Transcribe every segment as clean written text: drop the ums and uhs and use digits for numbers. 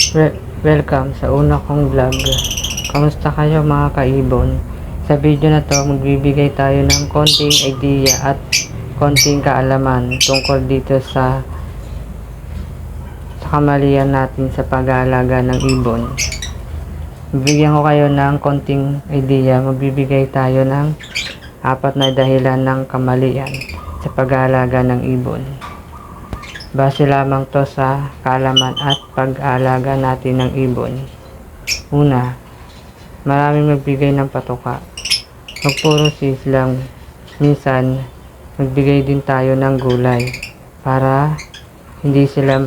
Welcome sa una kong vlog. Kamusta kayo mga kaibon? Sa video na to, magbibigay tayo ng konting idea at konting kaalaman tungkol dito sa kamalian natin sa pag-aalaga ng ibon. Bibigyan ko kayo ng konting idea. Magbibigay tayo ng 4 na dahilan ng kamalian sa pag-aalaga ng ibon. Base lamang to sa kaalaman at pag-aalaga natin ng ibon. Una, maraming magbigay ng patuka. Huwag puro sislang. Minsan, magbigay din tayo ng gulay para hindi sila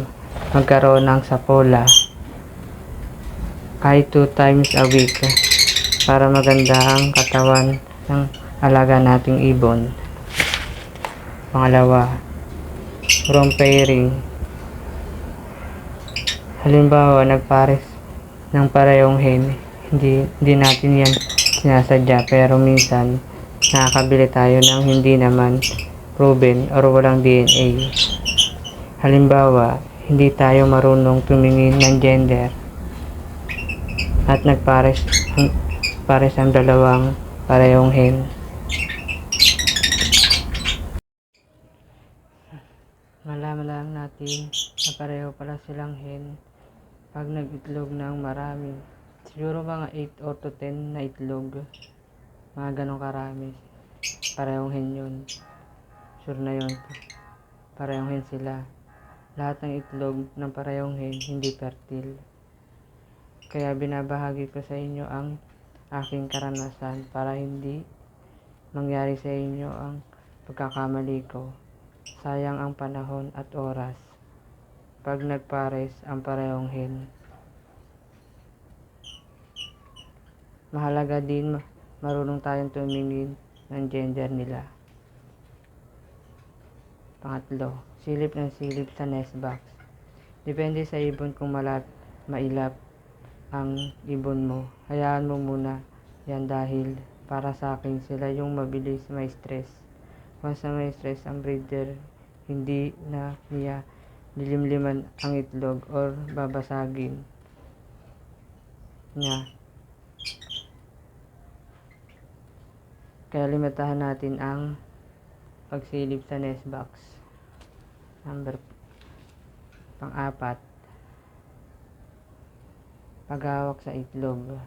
magkaroon ng sapola. Kahit 2 times a week para maganda ang katawan ng alaga nating ibon. Pangalawa, wrong pairing. Halimbawa, nagpares ng parehong hen. Hindi natin yan sinasadya, pero minsan nakakabili tayo ng hindi naman proven or walang DNA. Halimbawa, hindi tayo marunong tumingin ng gender at nagpares ang dalawang parehong hen. Malaman lang natin na pareho pala silang hen pag nag-itlog ng marami. Siguro mga 8 or to 10 na itlog. Mga ganong karami. Parehong hen yun. Sure na yun. Parehong hen sila. Lahat ng itlog ng parehong hen hindi fertile. Kaya binabahagi ko sa inyo ang aking karanasan para hindi mangyari sa inyo ang pagkakamali ko. Sayang ang panahon at oras pag nagpares ang parehong hen. Mahalaga din marunong tayong tumingin ng gender nila. Pangatlo, silip ng silip sa nest box. Depende sa ibon kung mailap ang ibon mo. Hayaan mo muna yan dahil para sa akin sila yung mabilis may stress. Once na may stress ang breeder, hindi na niya lilimliman ang itlog or babasagin niya. Kaya limitahan natin ang pagsilip sa nest box. Pang-4, paghawak sa itlog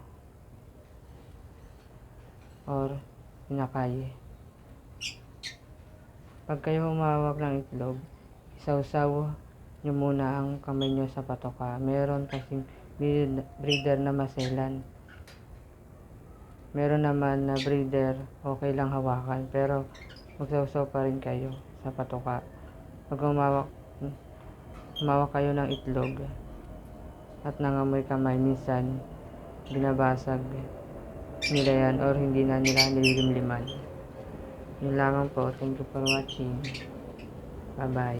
or pinakay. Pag kayo humawak ng itlog, isawsaw nyo muna ang kamay nyo sa patoka. Meron kasing breeder na maselan. Meron naman na breeder okay lang hawakan, pero magsawsaw pa rin kayo sa patoka. Pag humawak kayo ng itlog at nangamoy kamay, minsan binabasag nila yan or hindi na nila nililimliman. Yun lamang po. Thank you for watching. Bye bye.